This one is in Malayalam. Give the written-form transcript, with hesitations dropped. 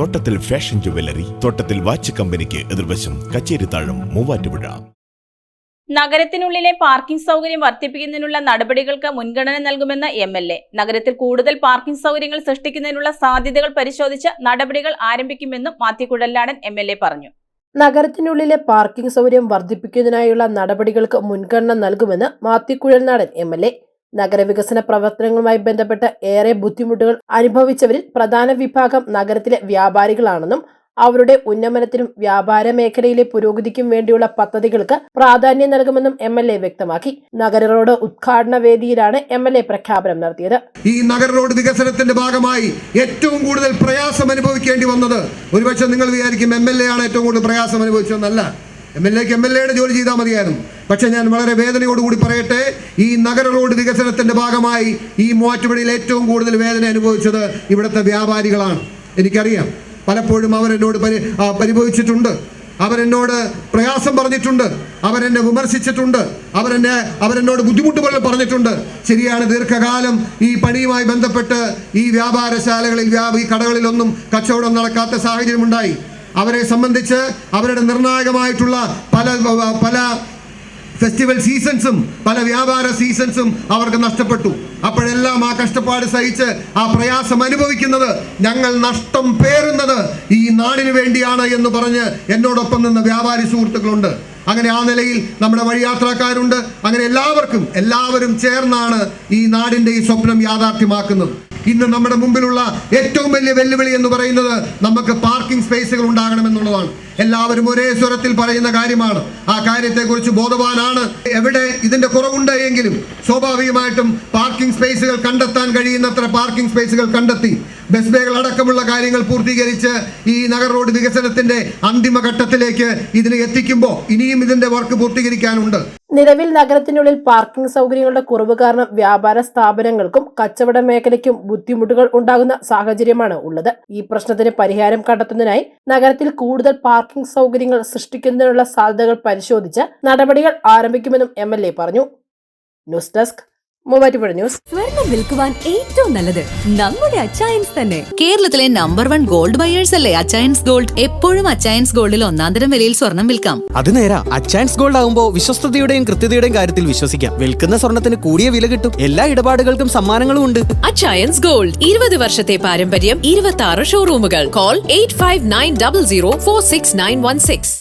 തോട്ടത്തിൽ ഫാഷൻ ജുവല്ലറി, തോട്ടത്തിൽ വാച്ച് കമ്പനിക്ക് എതിർവശം, കച്ചേരിത്താഴം, മൂവാറ്റുപുഴ. നഗരത്തിനുള്ളിലെ പാർക്കിംഗ് സൗകര്യം വർദ്ധിപ്പിക്കുന്നതിനുള്ള നടപടികൾക്ക് മുൻഗണന നൽകുമെന്ന് MLA. നഗരത്തിൽ കൂടുതൽ പാർക്കിംഗ് സൗകര്യങ്ങൾ സൃഷ്ടിക്കുന്നതിനുള്ള സാധ്യതകൾ പരിശോധിച്ച് നടപടികൾ ആരംഭിക്കുമെന്നും മാത്യു കുഴൽനാടൻ MLA പറഞ്ഞു. നഗരത്തിനുള്ളിലെ പാർക്കിംഗ് സൗകര്യം വർദ്ധിപ്പിക്കുന്നതിനായുള്ള നടപടികൾക്ക് മുൻഗണന നൽകുമെന്ന് മാത്യു കുഴൽനാടൻ MLA. നഗരവികസന പ്രവർത്തനങ്ങളുമായി ബന്ധപ്പെട്ട് ഏറെ ബുദ്ധിമുട്ടുകൾ അനുഭവിച്ചവരിൽ പ്രധാന വിഭാഗം നഗരത്തിലെ വ്യാപാരികളാണെന്നും അവരുടെ ഉന്നമനത്തിനും വ്യാപാര മേഖലയിലെ പുരോഗതിക്കും വേണ്ടിയുള്ള പദ്ധതികൾക്ക് പ്രാധാന്യം നൽകുമെന്നും MLA വ്യക്തമാക്കി. നഗര റോഡ് ഉദ്ഘാടന വേദിയിലാണ് MLA പ്രഖ്യാപനം നടത്തിയത്. ഈ നഗര റോഡ് വികസനത്തിന്റെ ഭാഗമായി ഏറ്റവും കൂടുതൽ പ്രയാസം അനുഭവിക്കേണ്ടി വന്നത്, ഒരുപക്ഷെ നിങ്ങൾ വിചാരിക്കും MLA ആണ് ഏറ്റവും കൂടുതൽ പ്രയാസം അനുഭവിച്ചതെന്നല്ല. MLAയുടെ ജോലി ചെയ്താൽ മതിയായിരുന്നു. പക്ഷെ ഞാൻ വളരെ വേദനയോടുകൂടി പറയട്ടെ, ഈ നഗര റോഡ് വികസനത്തിന്റെ ഭാഗമായി ഈ മൂവാറ്റുപുഴയിൽ ഏറ്റവും കൂടുതൽ വേദന അനുഭവിച്ചത് ഇവിടുത്തെ വ്യാപാരികളാണ്. എനിക്കറിയാം, പലപ്പോഴും അവരെന്നോട് പരിഭവിച്ചിട്ടുണ്ട്, അവരെന്നോട് പ്രയാസം പറഞ്ഞിട്ടുണ്ട്, അവരെന്നെ വിമർശിച്ചിട്ടുണ്ട്, അവരെന്നോട് ബുദ്ധിമുട്ടുകൾ പറഞ്ഞിട്ടുണ്ട്. ശരിയാണ്, ദീർഘകാലം ഈ പണിയുമായി ബന്ധപ്പെട്ട് ഈ വ്യാപാരശാലകളിൽ ഈ കടകളിലൊന്നും കച്ചവടം നടക്കാത്ത സാഹചര്യമുണ്ടായി. അവരെ സംബന്ധിച്ച് അവരുടെ നിർണായകമായിട്ടുള്ള പല ഫെസ്റ്റിവൽ സീസൺസും പല വ്യാപാര സീസൺസും അവർക്ക് നഷ്ടപ്പെട്ടു. അപ്പോഴെല്ലാം ആ കഷ്ടപ്പാട് സഹിച്ച് ആ പ്രയാസം അനുഭവിക്കുന്നത്, ഞങ്ങൾ നഷ്ടം പേറുന്നത് ഈ നാടിന് വേണ്ടിയാണ് എന്ന് പറഞ്ഞ് എന്നോടൊപ്പം നിന്ന് വ്യാപാരി സുഹൃത്തുക്കളുണ്ട്. അങ്ങനെ ആ നിലയിൽ നമ്മുടെ വഴിയാത്രക്കാരുണ്ട്. അങ്ങനെ എല്ലാവരും ചേർന്നാണ് ഈ നാടിന്റെ ഈ സ്വപ്നം യാഥാർത്ഥ്യമാക്കുന്നത്. ഇന്ന് നമ്മുടെ മുമ്പിലുള്ള ഏറ്റവും വലിയ വെല്ലുവിളി എന്ന് പറയുന്നത് നമുക്ക് പാർക്കിംഗ് സ്പേസുകൾ ഉണ്ടാകണമെന്നുള്ളതാണ്. എല്ലാവരും ഒരേ സ്വരത്തിൽ പറയുന്ന കാര്യമാണ്. ആ കാര്യത്തെക്കുറിച്ച് ബോധവാനാണ്. എവിടെ ഇതിന്റെ കുറവുണ്ട് എങ്കിലും സ്വാഭാവികമായിട്ടും പാർക്കിംഗ് സ്പേസുകൾ കണ്ടെത്താൻ കഴിയുന്നത്ര പാർക്കിംഗ് സ്പേസുകൾ കണ്ടെത്തി ബസ് ബേകൾ അടക്കമുള്ള കാര്യങ്ങൾ പൂർത്തീകരിച്ച് ഈ നഗര റോഡ് വികസനത്തിന്റെ അന്തിമഘട്ടത്തിലേക്ക് ഇതിനെ എത്തിക്കുമ്പോൾ ഇനിയും ഇതിന്റെ വർക്ക് പൂർത്തീകരിക്കാനുണ്ട്. നിലവിൽ നഗരത്തിനുള്ളിൽ പാർക്കിംഗ് സൗകര്യങ്ങളുടെ കുറവ് കാരണം വ്യാപാര സ്ഥാപനങ്ങൾക്കും കച്ചവട മേഖലയ്ക്കും ബുദ്ധിമുട്ടുകൾ ഉണ്ടാകുന്ന സാഹചര്യമാണ് ഉള്ളത്. ഈ പ്രശ്നത്തിന് പരിഹാരം കണ്ടെത്തുന്നതിനായി നഗരത്തിൽ കൂടുതൽ പാർക്കിംഗ് സൗകര്യങ്ങൾ സൃഷ്ടിക്കുന്നതിനുള്ള സാധ്യതകൾ പരിശോധിച്ച് നടപടികൾ ആരംഭിക്കുമെന്നും MLA പറഞ്ഞു. News desk, Muvattupuzha news. സ്വർണം വിൽക്കുവാൻ ഏറ്റവും നല്ലത് നമ്മുടെ അച്ചയൻസ് തന്നെ. കേരളത്തിലെ നമ്പർ 1 ഗോൾഡ് ബയേഴ്സ് അല്ലേ അച്ചയൻസ് ഗോൾഡ്. എപ്പോഴും അച്ചയൻസ് ഗോൾഡിൽ ഒന്നാന്തരം വിലയിൽ സ്വർണം വിൽക്കാം. അത് നേരാ. അച്ചയൻസ് ഗോൾഡ് ആകുമ്പോൾ വിശ്വസ്തതയുടെയും കൃത്യതയുടെയും കാര്യത്തിൽ വിശ്വസിക്കാം. വിൽക്കുന്ന സ്വർണത്തിന് കൂടിയ വില കിട്ടും. എല്ലാ ഇടപാടുകൾക്കും സമ്മാനങ്ങളും ഉണ്ട്. അച്ചയൻസ് ഗോൾഡ്, 20 വർഷത്തെ പാരമ്പര്യം, 26 ഷോറൂമുകൾ. കോൾ 8590046916.